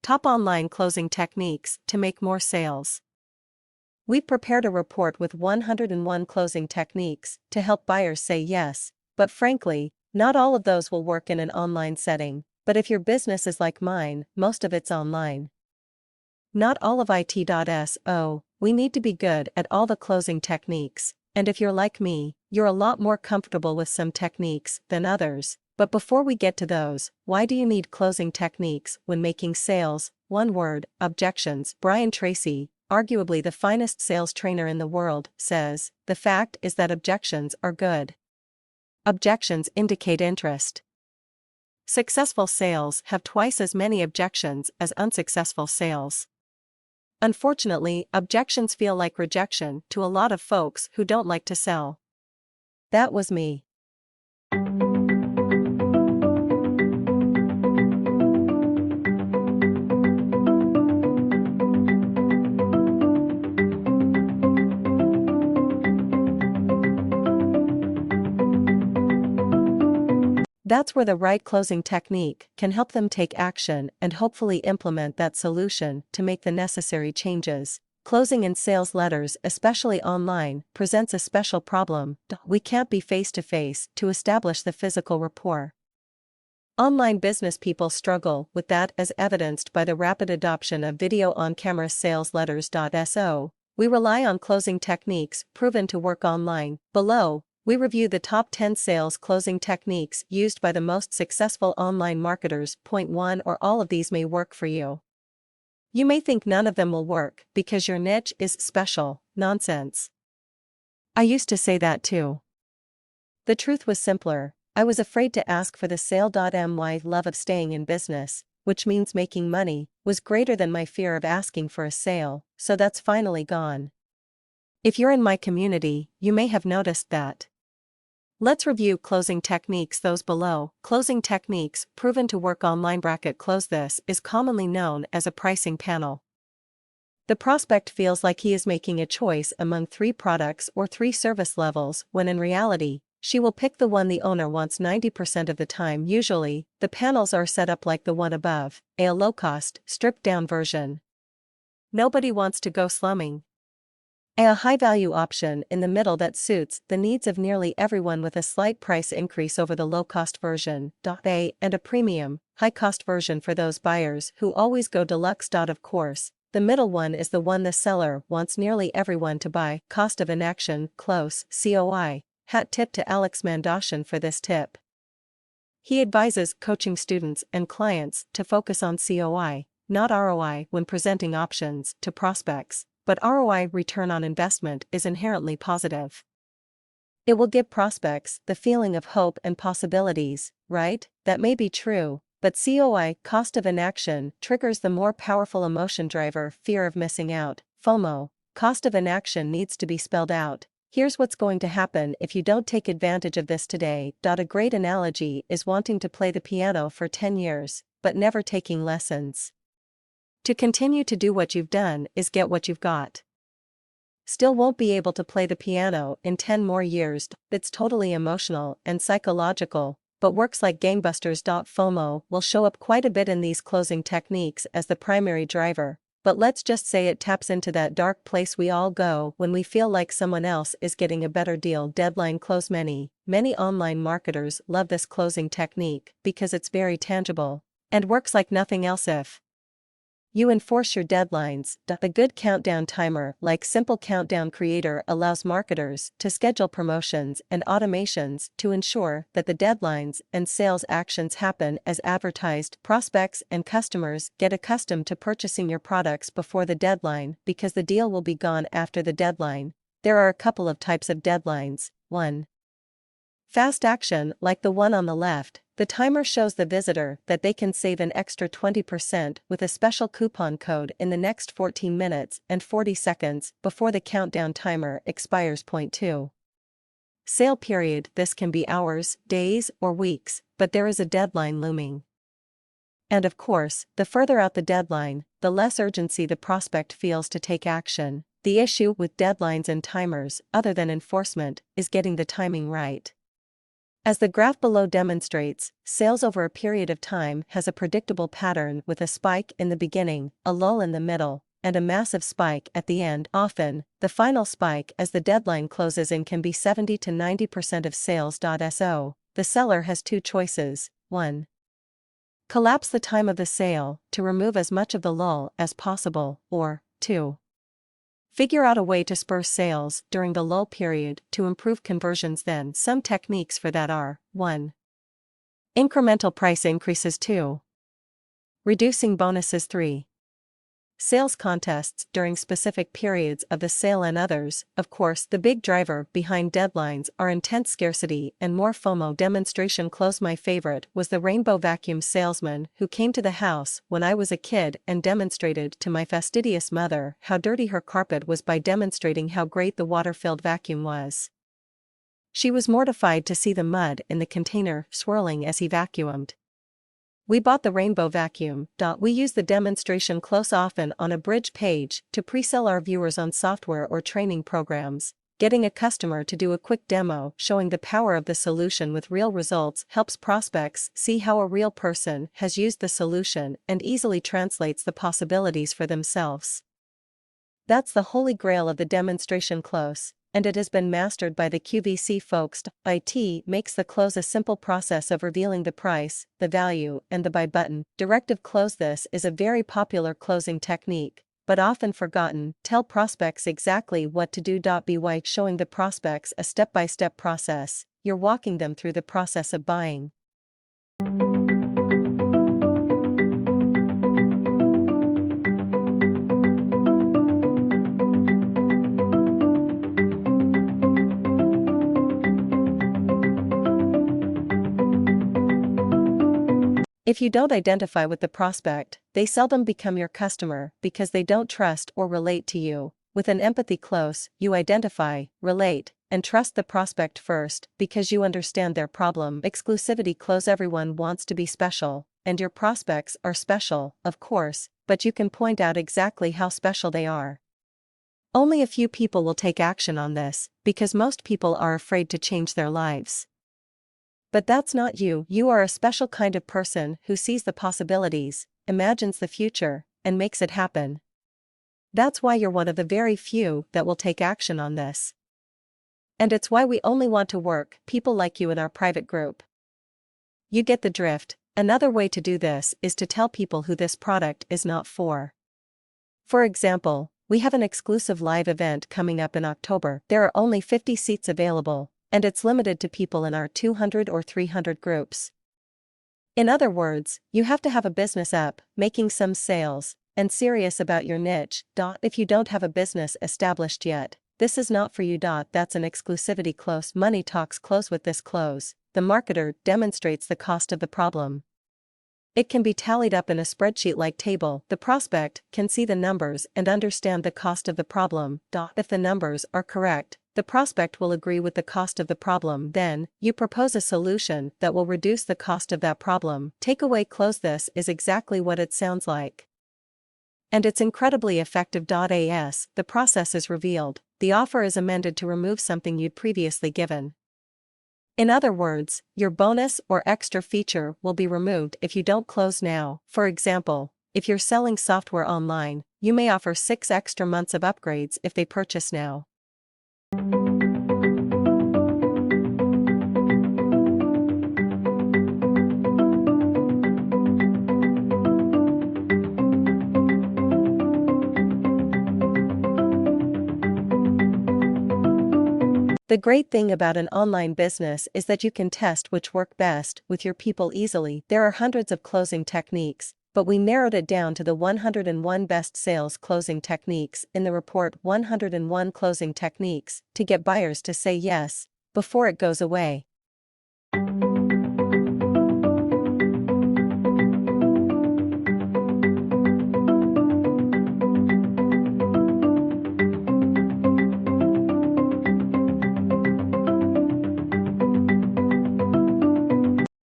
Top online closing techniques to make more sales. We've prepared a report with 101 closing techniques to help buyers say yes, but frankly, not all of those will work in an online setting. But if your business is like mine, most of it's online. Not all of it.so, we need to be good at all the closing techniques, and if you're like me, you're a lot more comfortable with some techniques than others. But before we get to those, why do you need closing techniques when making sales? One word: objections. Brian Tracy, arguably the finest sales trainer in the world, says, "The fact is that objections are good. Objections indicate interest." Successful sales have twice as many objections as unsuccessful sales. Unfortunately, objections feel like rejection to a lot of folks who don't like to sell. That was me. That's where the right closing technique can help them take action and hopefully implement that solution to make the necessary changes. Closing in sales letters, especially online, presents a special problem. We can't be face-to-face to establish the physical rapport. Online business people struggle with that, as evidenced by the rapid adoption of video on-camera sales letters.so. We rely on closing techniques proven to work online. Below, we review the top 10 sales closing techniques used by the most successful online marketers. Point 1 or all of these may work for you. You may think none of them will work because your niche is special. Nonsense. I used to say that too. The truth was simpler. I was afraid to ask for the sale. My love of staying in business, which means making money, was greater than my fear of asking for a sale, so that's finally gone. If you're in my community, you may have noticed that. Let's review closing techniques. Those below. Closing techniques proven to work online. Close. This is commonly known as a pricing panel. The prospect feels like he is making a choice among 3 products or 3 service levels, when in reality, she will pick the one the owner wants 90% of the time. Usually, the panels are set up like the one above, a low-cost, stripped-down version. Nobody wants to go slumming. A high-value option in the middle that suits the needs of nearly everyone with a slight price increase over the low-cost version. And a premium, high-cost version for those buyers who always go deluxe. Of course, the middle one is the one the seller wants nearly everyone to buy. Cost of inaction. Close. COI. Hat tip to Alex Mandashan for this tip. He advises coaching students and clients to focus on COI, not ROI, when presenting options to prospects. But ROI, return on investment, is inherently positive. It will give prospects the feeling of hope and possibilities, right? That may be true, but COI, cost of inaction, triggers the more powerful emotion driver, fear of missing out, FOMO. Cost of inaction needs to be spelled out. Here's what's going to happen if you don't take advantage of this today. A great analogy is wanting to play the piano for 10 years, but never taking lessons. To continue to do what you've done is get what you've got. Still won't be able to play the piano in 10 more years. It's totally emotional and psychological, but works like gangbusters. FOMO will show up quite a bit in these closing techniques as the primary driver, but let's just say it taps into that dark place we all go when we feel like someone else is getting a better deal. Deadline close. Many online marketers love this closing technique because it's very tangible and works like nothing else. If you enforce your deadlines, a good countdown timer like Simple Countdown Creator allows marketers to schedule promotions and automations to ensure that the deadlines and sales actions happen as advertised. Prospects and customers get accustomed to purchasing your products before the deadline because the deal will be gone after the deadline. There are a couple of types of deadlines. 1. Fast action, like the one on the left. The timer shows the visitor that they can save an extra 20% with a special coupon code in the next 14 minutes and 40 seconds before the countdown timer expires. Point 2. Sale period. This can be hours, days, or weeks, but there is a deadline looming. And of course, the further out the deadline, the less urgency the prospect feels to take action. The issue with deadlines and timers, other than enforcement, is getting the timing right. As the graph below demonstrates, sales over a period of time has a predictable pattern with a spike in the beginning, a lull in the middle, and a massive spike at the end. Often, the final spike as the deadline closes in can be 70 to 90% of sales. So, the seller has two choices: 1. Collapse the time of the sale to remove as much of the lull as possible, or 2. Figure out a way to spur sales during the lull period to improve conversions. Then, some techniques for that are: 1. Incremental price increases. 2. Reducing bonuses. 3. Sales contests during specific periods of the sale and others. Of course, the big driver behind deadlines are intense scarcity and more FOMO. Demonstration close. My favorite was the rainbow vacuum salesman who came to the house when I was a kid and demonstrated to my fastidious mother how dirty her carpet was by demonstrating how great the water-filled vacuum was. She was mortified to see the mud in the container swirling as he vacuumed. We bought the rainbow vacuum. We use the demonstration close often on a bridge page to pre-sell our viewers on software or training programs. Getting a customer to do a quick demo showing the power of the solution with real results helps prospects see how a real person has used the solution and easily translates the possibilities for themselves. That's the holy grail of the demonstration close, and it has been mastered by the QVC folks. IT makes the close a simple process of revealing the price, the value, and the buy button. Directive close. This is a very popular closing technique, but often forgotten. Tell prospects exactly what to do. By showing the prospects a step-by-step process, you're walking them through the process of buying. If you don't identify with the prospect, they seldom become your customer because they don't trust or relate to you. With an empathy close, you identify, relate, and trust the prospect first because you understand their problem. Exclusivity close. Everyone wants to be special, and your prospects are special, of course, but you can point out exactly how special they are. Only a few people will take action on this because most people are afraid to change their lives. But that's not you. You are a special kind of person who sees the possibilities, imagines the future, and makes it happen. That's why you're one of the very few that will take action on this. And it's why we only want to work people like you in our private group. You get the drift. Another way to do this is to tell people who this product is not for. For example, we have an exclusive live event coming up in October. There are only 50 seats available, and it's limited to people in our 200 or 300 groups. In other words, you have to have a business up, making some sales, and serious about your niche. If you don't have a business established yet, this is not for you. That's an exclusivity close. Money talks close. With this close, the marketer demonstrates the cost of the problem. It can be tallied up in a spreadsheet-like table. The prospect can see the numbers and understand the cost of the problem. If the numbers are correct, the prospect will agree with the cost of the problem. Then, you propose a solution that will reduce the cost of that problem. Takeaway close. This is exactly what it sounds like. And it's incredibly effective. As the process is revealed, the offer is amended to remove something you'd previously given. In other words, your bonus or extra feature will be removed if you don't close now. For example, if you're selling software online, you may offer 6 extra months of upgrades if they purchase now. The great thing about an online business is that you can test which work best with your people easily. There are hundreds of closing techniques, but we narrowed it down to the 101 best sales closing techniques in the report 101 Closing Techniques to get buyers to say yes before it goes away.